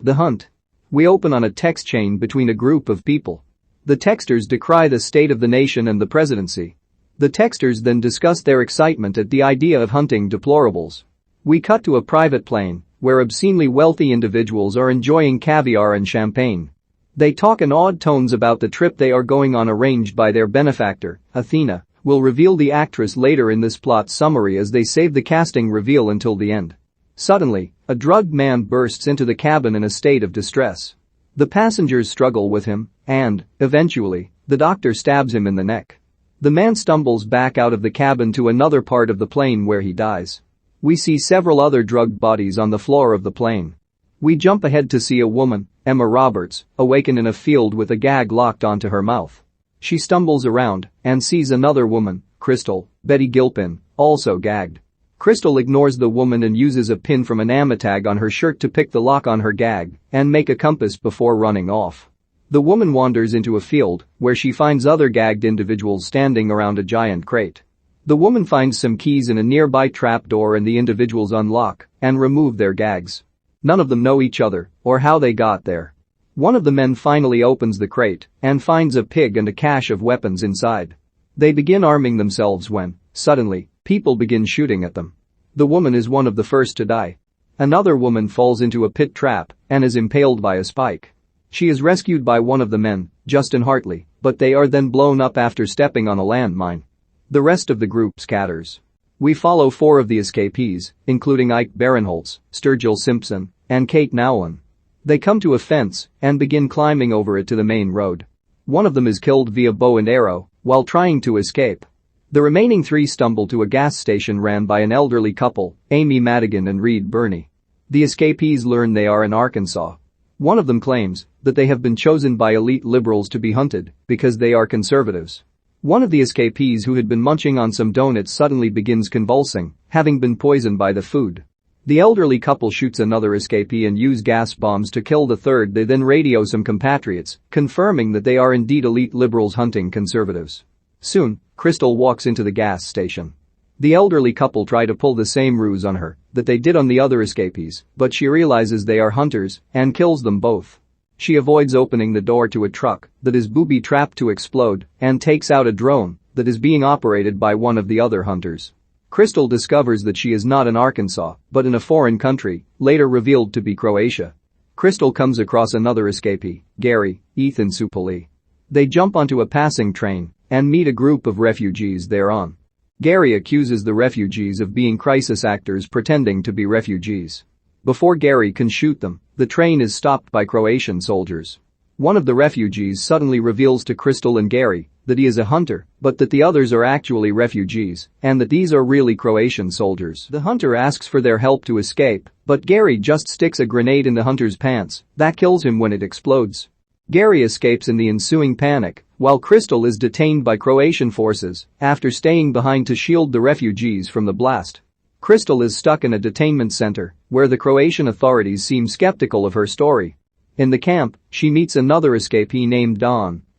The Hunt. We open on a text chain between a group of people. The texters decry the state of the nation and the presidency. The texters then discuss their excitement at the idea of hunting deplorables. We cut to a private plane, where obscenely wealthy individuals are enjoying caviar and champagne. They talk in odd tones about the trip they are going on arranged by their benefactor, Athena. We'll reveal the actress later in this plot summary as they save the casting reveal until the end. Suddenly, a drugged man bursts into the cabin in a state of distress. The passengers struggle with him, and, eventually, the doctor stabs him in the neck. The man stumbles back out of the cabin to another part of the plane where he dies. We see several other drugged bodies on the floor of the plane. We jump ahead to see a woman, Emma Roberts, awaken in a field with a gag locked onto her mouth. She stumbles around and sees another woman, Crystal, Betty Gilpin, also gagged. Crystal ignores the woman and uses a pin from an ametag on her shirt to pick the lock on her gag and make a compass before running off. The woman wanders into a field where she finds other gagged individuals standing around a giant crate. The woman finds some keys in a nearby trapdoor and the individuals unlock and remove their gags. None of them know each other or how they got there. One of the men finally opens the crate and finds a pig and a cache of weapons inside. They begin arming themselves when, suddenly, people begin shooting at them. The woman is one of the first to die. Another woman falls into a pit trap and is impaled by a spike. She is rescued by one of the men, Justin Hartley, but they are then blown up after stepping on a landmine. The rest of the group scatters. We follow 4 of the escapees, including Ike Barinholtz, Sturgill Simpson, and Kate Nowlin. They come to a fence and begin climbing over it to the main road. One of them is killed via bow and arrow while trying to escape. The remaining 3 stumble to a gas station ran by an elderly couple, Amy Madigan and Reed Burney. The escapees learn they are in Arkansas. One of them claims that they have been chosen by elite liberals to be hunted because they are conservatives. One of the escapees who had been munching on some donuts suddenly begins convulsing, having been poisoned by the food. The elderly couple shoots another escapee and use gas bombs to kill the third. They then radio some compatriots, confirming that they are indeed elite liberals hunting conservatives. Soon, Crystal walks into the gas station. The elderly couple try to pull the same ruse on her that they did on the other escapees, but she realizes they are hunters and kills them both. She avoids opening the door to a truck that is booby-trapped to explode and takes out a drone that is being operated by one of the other hunters. Crystal discovers that she is not in Arkansas, but in a foreign country, later revealed to be Croatia. Crystal comes across another escapee, Gary, Ethan Suplee. They jump onto a passing train and meet a group of refugees thereon. Gary accuses the refugees of being crisis actors pretending to be refugees. Before Gary can shoot them, the train is stopped by Croatian soldiers. One of the refugees suddenly reveals to Crystal and Gary that he is a hunter, but that the others are actually refugees, and that these are really Croatian soldiers. The hunter asks for their help to escape, but Gary just sticks a grenade in the hunter's pants that kills him when it explodes. Gary escapes in the ensuing panic, while Crystal is detained by Croatian forces after staying behind to shield the refugees from the blast. Crystal is stuck in a detainment center, where the Croatian authorities seem skeptical of her story. In the camp, she meets another escapee named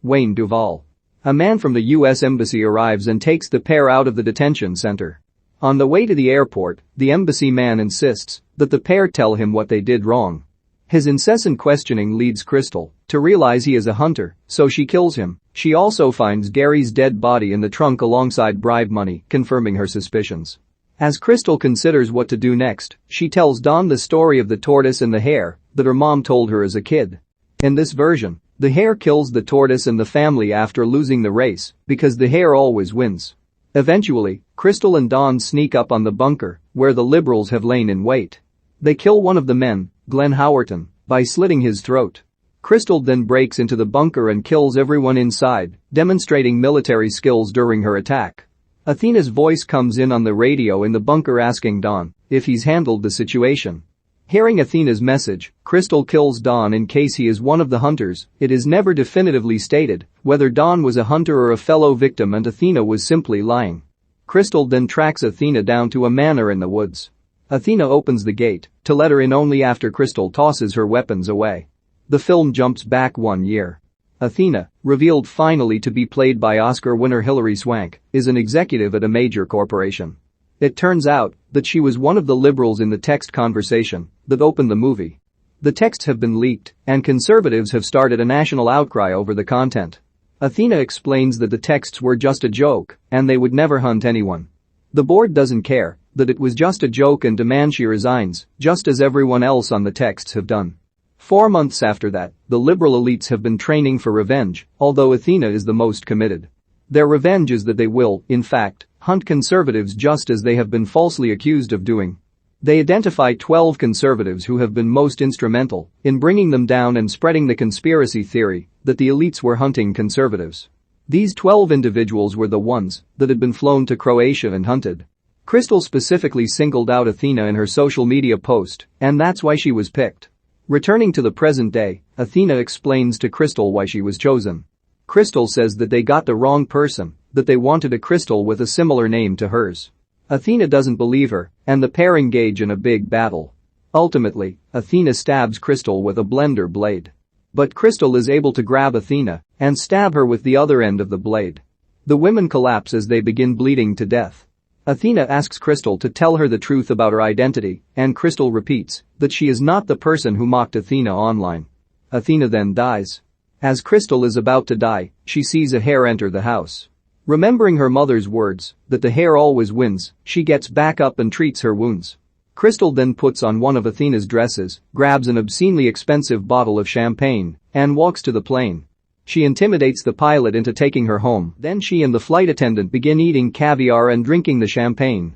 Wayne Duvall. A man from the U.S. Embassy arrives and takes the pair out of the detention center. On the way to the airport, the embassy man insists that the pair tell him what they did wrong. His incessant questioning leads Crystal to realize he is a hunter, so she kills him. She also finds Gary's dead body in the trunk alongside bribe money, confirming her suspicions. As Crystal considers what to do next, she tells Dawn the story of the tortoise and the hare that her mom told her as a kid. In this version, the hare kills the tortoise and the family after losing the race because the hare always wins. Eventually, Crystal and Dawn sneak up on the bunker where the liberals have lain in wait. They kill one of the men, Glenn Howerton, by slitting his throat. Crystal then breaks into the bunker and kills everyone inside, demonstrating military skills during her attack. Athena's voice comes in on the radio in the bunker asking Dawn if he's handled the situation. Hearing Athena's message, Crystal kills Dawn in case he is one of the hunters. It is never definitively stated whether Dawn was a hunter or a fellow victim and Athena was simply lying. Crystal then tracks Athena down to a manor in the woods. Athena opens the gate to let her in only after Crystal tosses her weapons away. The film jumps back 1 year. Athena, revealed finally to be played by Oscar winner Hilary Swank, is an executive at a major corporation. It turns out that she was one of the liberals in the text conversation that opened the movie. The texts have been leaked, and conservatives have started a national outcry over the content. Athena explains that the texts were just a joke, and they would never hunt anyone. The board doesn't care, that it was just a joke and demands she resigns, just as everyone else on the texts have done. 4 months after that, the liberal elites have been training for revenge, although Athena is the most committed. Their revenge is that they will, in fact, hunt conservatives just as they have been falsely accused of doing. They identify 12 conservatives who have been most instrumental in bringing them down and spreading the conspiracy theory that the elites were hunting conservatives. These 12 individuals were the ones that had been flown to Croatia and hunted. Crystal specifically singled out Athena in her social media post, and that's why she was picked. Returning to the present day, Athena explains to Crystal why she was chosen. Crystal says that they got the wrong person, that they wanted a Crystal with a similar name to hers. Athena doesn't believe her, and the pair engage in a big battle. Ultimately, Athena stabs Crystal with a blender blade. But Crystal is able to grab Athena and stab her with the other end of the blade. The women collapse as they begin bleeding to death. Athena asks Crystal to tell her the truth about her identity, and Crystal repeats that she is not the person who mocked Athena online. Athena then dies. As Crystal is about to die, she sees a hare enter the house. Remembering her mother's words, that the hare always wins, she gets back up and treats her wounds. Crystal then puts on one of Athena's dresses, grabs an obscenely expensive bottle of champagne, and walks to the plane. She intimidates the pilot into taking her home, then she and the flight attendant begin eating caviar and drinking the champagne.